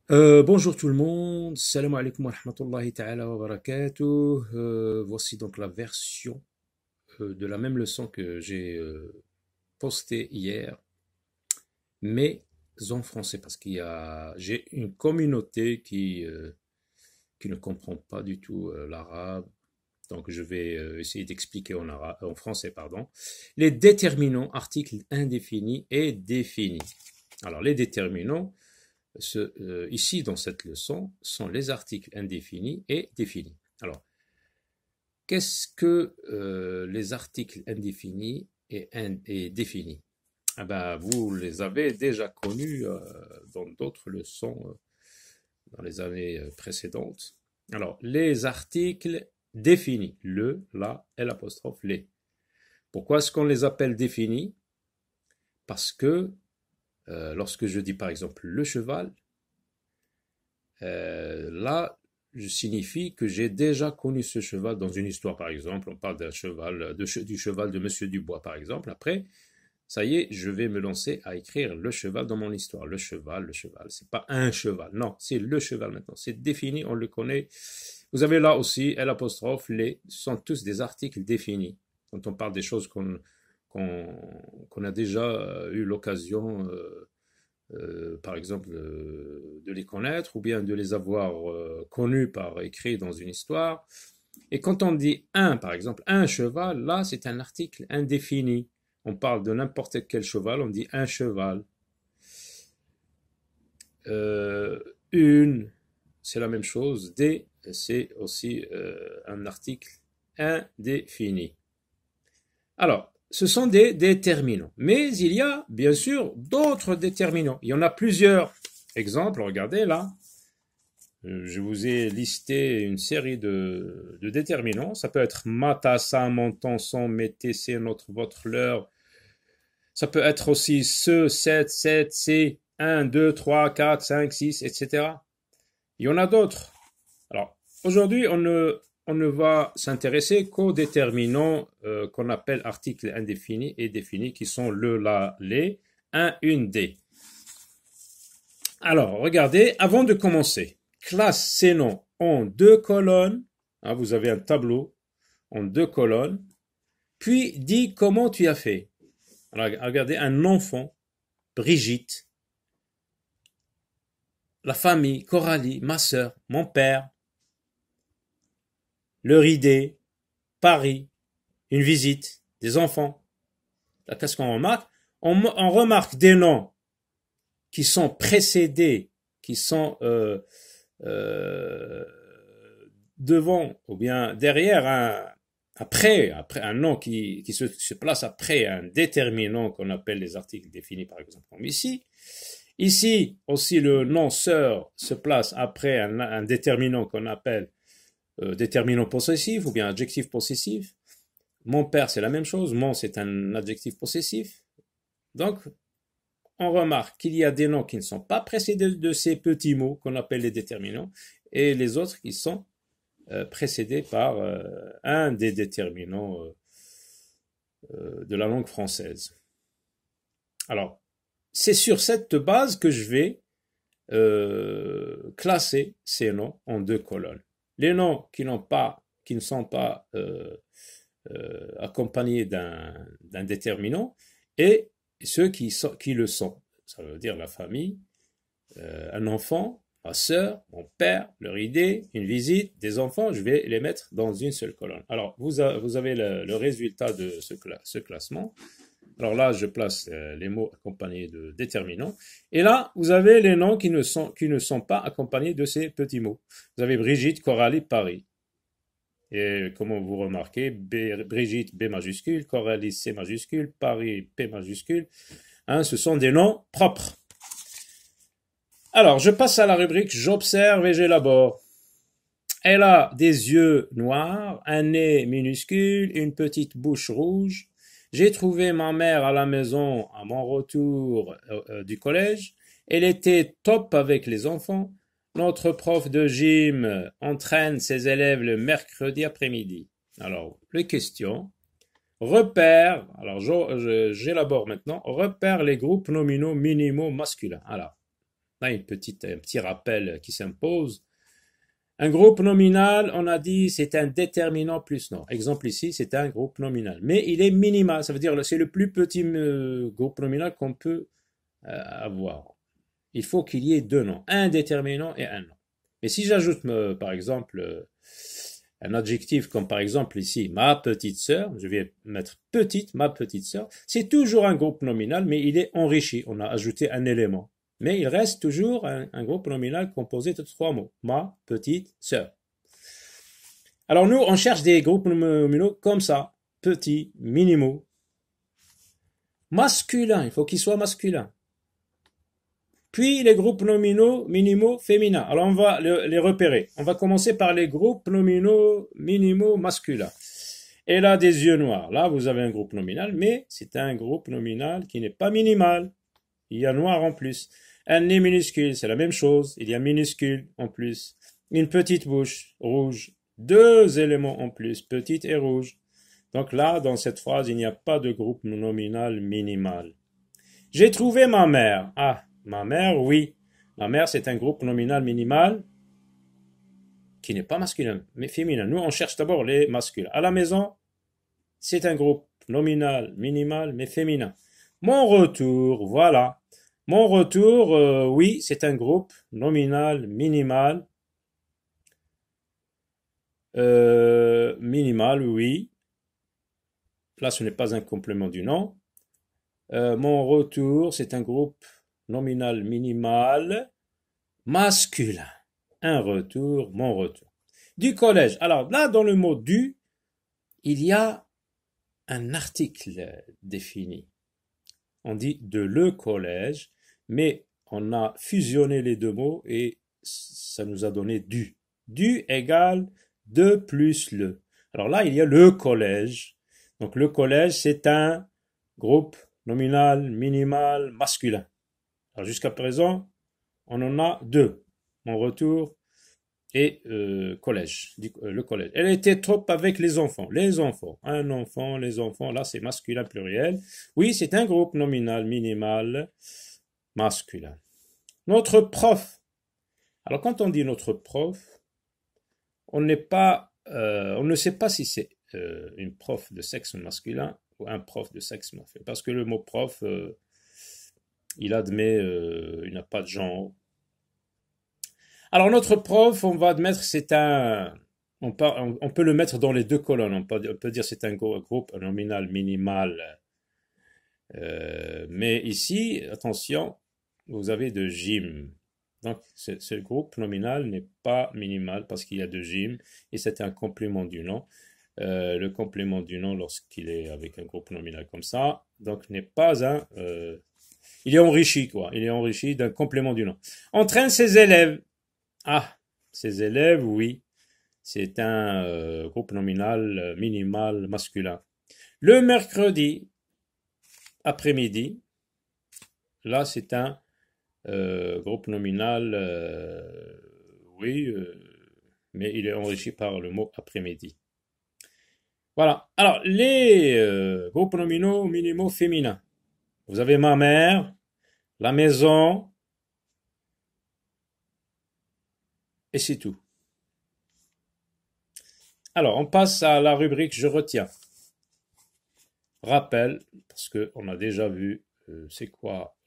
Bonjour tout le monde, salam alaikum wa rahmatullahi ta'ala wa barakatuh. Voici donc la version de la même leçon que j'ai postée hier, mais en français, parce j'ai une communauté qui ne comprend pas du tout l'arabe, donc je vais essayer d'expliquer en français, pardon. Les déterminants, articles indéfinis et définis. Alors les déterminants, ici, dans cette leçon, sont les articles indéfinis et définis. Alors, qu'est-ce que les articles indéfinis et définis? Ah ben, vous les avez déjà connus dans d'autres leçons dans les années précédentes. Alors, les articles définis, le, la, et l'apostrophe, les. Pourquoi est-ce qu'on les appelle définis? Parce que lorsque je dis par exemple le cheval, là, je signifie que j'ai déjà connu ce cheval dans une histoire, par exemple. On parle d'un cheval, du cheval de Monsieur Dubois, par exemple. Après, ça y est, je vais me lancer à écrire le cheval dans mon histoire. Le cheval, le cheval. C'est pas un cheval. Non, c'est le cheval maintenant. C'est défini, on le connaît. Vous avez là aussi l'apostrophe, les, sont tous des articles définis. Quand on parle des choses qu'on a déjà eu l'occasion par exemple, de les connaître ou bien de les avoir connus par écrit dans une histoire. Et quand on dit un, par exemple, un cheval, là, c'est un article indéfini. On parle de n'importe quel cheval, on dit un cheval. Euh, une, c'est la même chose. Des, c'est aussi un article indéfini. Alors, ce sont des déterminants. Mais il y a bien sûr d'autres déterminants. Il y en a plusieurs. Exemple, regardez là. Je vous ai listé une série de déterminants. Ça peut être mata, sa, mon, ton, son, mettez, c'est, notre, votre, leur. Ça peut être aussi ce, cette, c'est, 1, 2, 3, 4, 5, 6, etc. Il y en a d'autres. Alors, aujourd'hui, on ne va s'intéresser qu'aux déterminants qu'on appelle articles indéfinis et définis, qui sont le, la, les, un, une, des. Alors, regardez, avant de commencer, classe ces noms en deux colonnes. Hein, vous avez un tableau en deux colonnes. Puis, dis comment tu as fait. Alors, regardez, un enfant, Brigitte, la famille, Coralie, ma sœur, mon père, leur idée, Paris, une visite, des enfants. Là, qu'est-ce qu'on remarque? On remarque des noms qui sont précédés, qui sont euh, devant ou bien derrière après un nom qui se place après un déterminant qu'on appelle les articles définis, par exemple, comme ici. Ici aussi, le nom sœur se place après un déterminant qu'on appelle déterminant possessif ou bien adjectif possessif. Mon père, c'est la même chose. Mon, c'est un adjectif possessif. Donc, on remarque qu'il y a des noms qui ne sont pas précédés de ces petits mots qu'on appelle les déterminants et les autres qui sont précédés par un des déterminants de la langue française. Alors, c'est sur cette base que je vais classer ces noms en deux colonnes. Les noms qui ne sont pas accompagnés d'un déterminant et ceux qui le sont. Ça veut dire la famille, un enfant, ma sœur, mon père, leur idée, une visite, des enfants, je vais les mettre dans une seule colonne. Alors, vous avez le résultat de ce classement. Alors là, je place les mots accompagnés de déterminants. Et là, vous avez les noms qui ne sont pas accompagnés de ces petits mots. Vous avez Brigitte, Coralie, Paris. Et comme vous remarquez, Brigitte, B majuscule, Coralie, C majuscule, Paris, P majuscule. Hein, ce sont des noms propres. Alors, je passe à la rubrique j'observe et j'élabore. Elle a des yeux noirs, un nez minuscule, une petite bouche rouge. J'ai trouvé ma mère à la maison à mon retour du collège. Elle était top avec les enfants. Notre prof de gym entraîne ses élèves le mercredi après-midi. Alors, les questions. Repère, alors j'élabore maintenant, repère les groupes nominaux minimaux masculins. Alors, Là, un petit rappel qui s'impose. Un groupe nominal, on a dit, c'est un déterminant plus nom. Exemple ici, c'est un groupe nominal. Mais il est minimal, ça veut dire c'est le plus petit groupe nominal qu'on peut avoir. Il faut qu'il y ait deux noms, un déterminant et un nom. Mais si j'ajoute, par exemple, un adjectif comme par exemple ici, ma petite sœur, je vais mettre petite, ma petite sœur, c'est toujours un groupe nominal, mais il est enrichi. On a ajouté un élément. Mais il reste toujours un groupe nominal composé de trois mots. Ma petite sœur. Alors nous, on cherche des groupes nominaux comme ça. Petits, minimaux. Masculin, il faut qu'ils soient masculins. Puis les groupes nominaux minimaux féminins. Alors on va les repérer. On va commencer par les groupes nominaux minimaux masculins. Elle a des yeux noirs. Là, vous avez un groupe nominal, mais c'est un groupe nominal qui n'est pas minimal. Il y a noir en plus. Un nez minuscule, c'est la même chose. Il y a minuscule en plus. Une petite bouche rouge. Deux éléments en plus, petite et rouge. Donc là, dans cette phrase, il n'y a pas de groupe nominal minimal. J'ai trouvé ma mère. Ah, ma mère, oui. Ma mère, c'est un groupe nominal minimal qui n'est pas masculin, mais féminin. Nous, on cherche d'abord les masculins. À la maison, c'est un groupe nominal minimal, mais féminin. Mon retour, voilà. Mon retour, oui, c'est un groupe nominal minimal. Minimal, oui. Là, ce n'est pas un complément du nom. Mon retour, c'est un groupe nominal minimal masculin. Un retour, mon retour. Du collège. Alors là, dans le mot du, il y a un article défini. On dit de le collège, mais on a fusionné les deux mots et ça nous a donné du. Du égale de plus le. Alors là, il y a le collège. Donc le collège, c'est un groupe nominal, minimal, masculin. Alors jusqu'à présent, on en a deux. Mon retour et collège, le collège. Elle était trop avec les enfants. Les enfants, un enfant, les enfants, là c'est masculin pluriel. Oui, c'est un groupe nominal, minimal, masculin. Notre prof. Alors quand on dit notre prof, on n'est pas, on ne sait pas si c'est une prof de sexe masculin ou un prof de sexe masculin. Parce que le mot prof, il admet, il n'a pas de genre. Alors notre prof, on va admettre c'est un, on peut le mettre dans les deux colonnes. On peut dire c'est un groupe nominal minimal. Mais ici, attention, vous avez de gym. Donc ce groupe nominal n'est pas minimal parce qu'il y a de gym et c'est un complément du nom. Le complément du nom lorsqu'il est avec un groupe nominal comme ça, donc n'est pas un... il est enrichi quoi, il est enrichi d'un complément du nom. Entraîne ses élèves. Ah, ses élèves, oui, c'est un groupe nominal minimal masculin. Le mercredi après-midi, là c'est un groupe nominal, oui, mais il est enrichi par le mot après-midi. Voilà. Alors, les groupes nominaux minimaux féminins. Vous avez ma mère, la maison, et c'est tout. Alors, on passe à la rubrique je retiens. Rappel, parce qu'on a déjà vu c'est quoi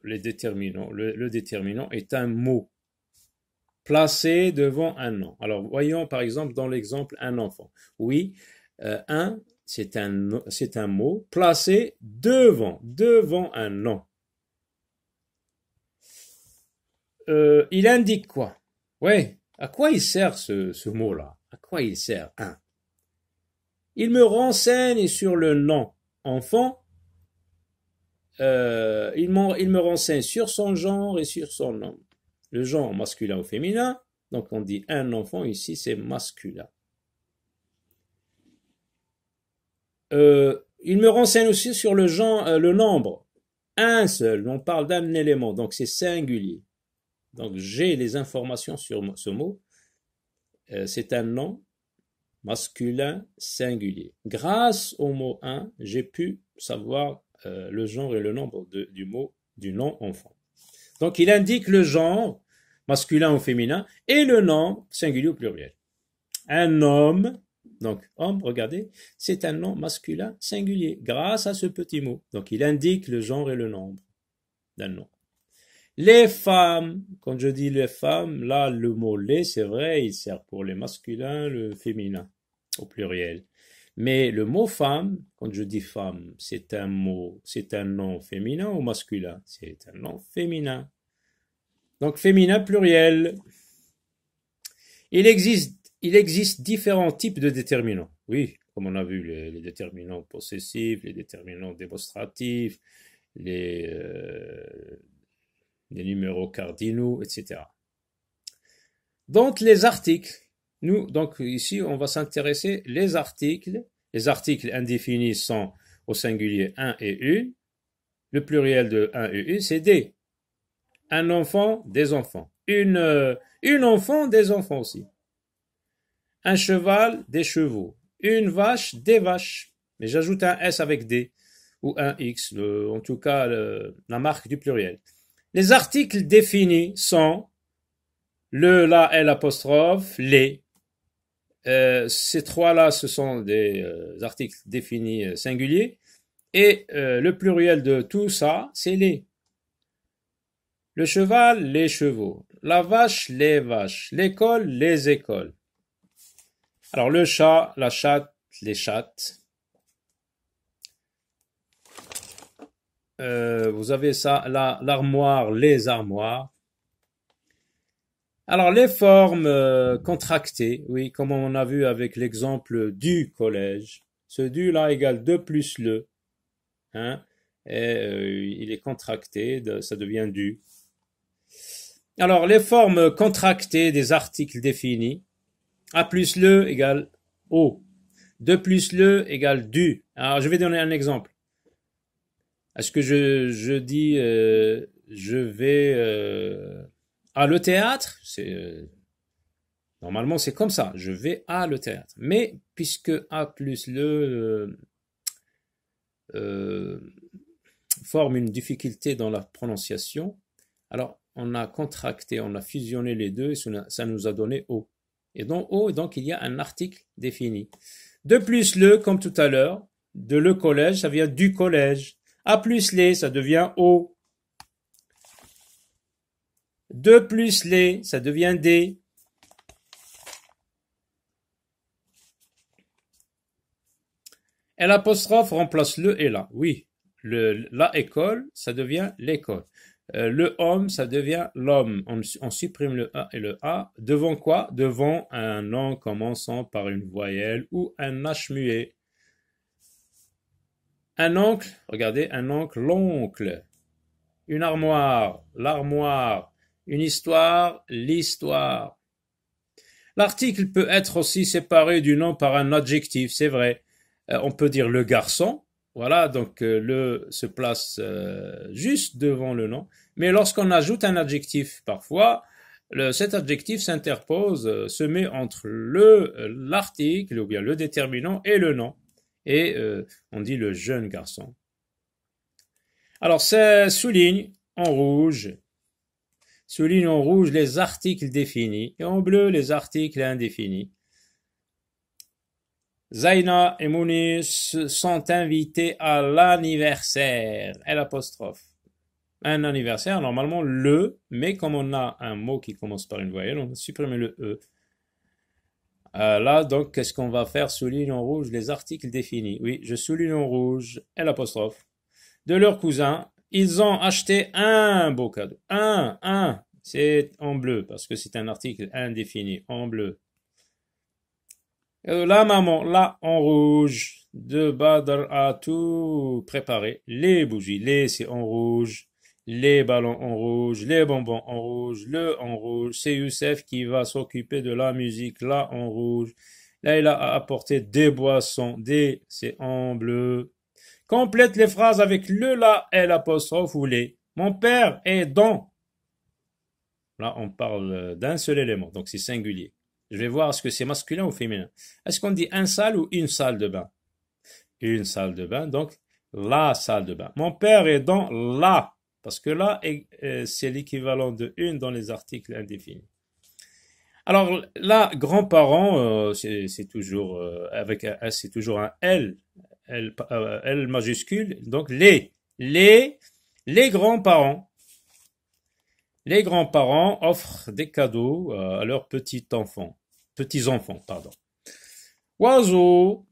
les déterminants. Le déterminant est un mot placé devant un nom. Alors, voyons par exemple dans l'exemple un enfant. Oui, un, c'est un mot placé devant un nom. Il indique quoi? Ouais, à quoi il sert ce mot-là? À quoi il sert un? Il me renseigne sur le nom enfant. Il me renseigne sur son genre et sur son nom. Le genre masculin ou féminin. Donc on dit un enfant ici, c'est masculin. Il me renseigne aussi sur le genre, le nombre. Un seul, on parle d'un élément, donc c'est singulier. Donc j'ai les informations sur ce mot. C'est un nom masculin singulier. Grâce au mot un, j'ai pu savoir le genre et le nombre du nom enfant. Donc, il indique le genre, masculin ou féminin, et le nom, singulier ou pluriel. Un homme, donc homme, regardez, c'est un nom masculin singulier, grâce à ce petit mot. Donc, il indique le genre et le nombre d'un nom. Les femmes, quand je dis les femmes, là, le mot les, c'est vrai, il sert pour les masculins, le féminin, au pluriel. Mais le mot femme, quand je dis femme, c'est un mot, c'est un nom féminin ou masculin? C'est un nom féminin. Donc, féminin pluriel. Il existe différents types de déterminants. Oui, comme on a vu, les déterminants possessifs, les déterminants démonstratifs, les numéros cardinaux, etc. Donc, les articles. Donc ici, on va s'intéresser les articles. Les articles indéfinis sont au singulier un et une. Le pluriel de un et une, c'est des. Un enfant, des enfants. Une enfant, des enfants aussi. Un cheval, des chevaux. Une vache, des vaches. Mais j'ajoute un S avec des. Ou un X, en tout cas la marque du pluriel. Les articles définis sont le, la, l'apostrophe, les. Ces trois-là, ce sont des articles définis singuliers. Et le pluriel de tout ça, c'est les. Le cheval, les chevaux. La vache, les vaches. L'école, les écoles. Alors le chat, la chatte, les chattes. Vous avez ça, l'armoire, les armoires. Alors les formes contractées, oui, comme on a vu avec l'exemple du collège. Ce du là égale 2 plus le. Hein, et il est contracté, ça devient du. Alors les formes contractées des articles définis. A plus le égale au. 2 plus le égale du. Alors je vais donner un exemple. Est-ce que je dis je vais à le théâtre? Normalement c'est comme ça. Je vais à le théâtre. Mais puisque a plus le forme une difficulté dans la prononciation, alors on a contracté, on a fusionné les deux et ça nous a donné au. Et donc au, donc il y a un article défini. De plus le, comme tout à l'heure, de le collège, ça vient du collège. A plus les, ça devient au. De plus les, ça devient des. Et l'apostrophe remplace le et la. Oui, la école, ça devient l'école. Le homme, ça devient l'homme. On supprime le A et le A. Devant quoi? Devant un nom commençant par une voyelle ou un H muet. Un oncle, regardez, un oncle, l'oncle. Une armoire, l'armoire. Une histoire, l'histoire. L'article peut être aussi séparé du nom par un adjectif, c'est vrai. On peut dire le garçon. Voilà, donc le se place juste devant le nom. Mais lorsqu'on ajoute un adjectif, parfois, cet adjectif s'interpose, se met entre l'article ou bien le déterminant et le nom. Et on dit le jeune garçon. Alors, ça souligne en rouge. Souligne en rouge les articles définis et en bleu les articles indéfinis. Zaina et Mounis sont invités à l'anniversaire. L'apostrophe. Un anniversaire, normalement le, mais comme on a un mot qui commence par une voyelle, on va supprimer le E. Là, donc, qu'est-ce qu'on va faire? Souligne en rouge les articles définis. Oui, je souligne en rouge l'apostrophe. De leur cousin, ils ont acheté un beau cadeau. Un. C'est en bleu, parce que c'est un article indéfini, en bleu. La maman, là, en rouge, de Badr a tout préparé. Les bougies, les c'est en rouge, les ballons en rouge, les bonbons en rouge, le en rouge. C'est Youssef qui va s'occuper de la musique, là, en rouge. Là, il a apporté des boissons, des, c'est en bleu. Complète les phrases avec le, la, et l'apostrophe ou les. Mon père est dans. Là, on parle d'un seul élément, donc c'est singulier. Je vais voir est-ce que c'est masculin ou féminin. Est-ce qu'on dit un salle ou une salle de bain? Une salle de bain, donc la salle de bain. Mon père est dans la, parce que là, c'est l'équivalent de une dans les articles indéfinis. Alors là, grands-parents, c'est toujours c'est toujours un L majuscule. Donc les grands-parents, les grands-parents offrent des cadeaux à leurs petits-enfants, pardon. Oiseaux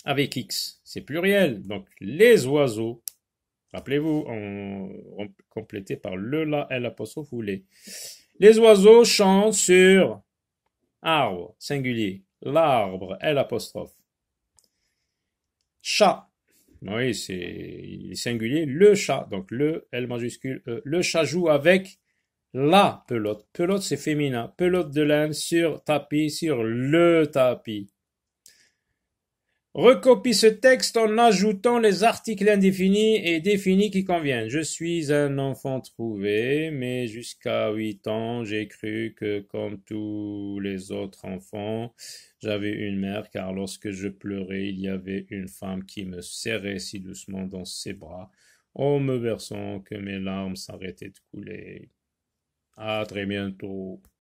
avec X, c'est pluriel. Donc les oiseaux. Rappelez-vous, complété par le, la, L apostrophe ou les. Les oiseaux chantent sur arbre, singulier. L'arbre, L apostrophe. Chat. Oui, c'est singulier. Le chat, donc le L majuscule E. Le chat joue avec la pelote. Pelote, c'est féminin. Pelote de laine sur tapis, sur le tapis. Recopie ce texte en ajoutant les articles indéfinis et définis qui conviennent. Je suis un enfant trouvé, mais jusqu'à 8 ans, j'ai cru que, comme tous les autres enfants, j'avais une mère, car lorsque je pleurais, il y avait une femme qui me serrait si doucement dans ses bras, en me berçant que mes larmes s'arrêtaient de couler. À très bientôt.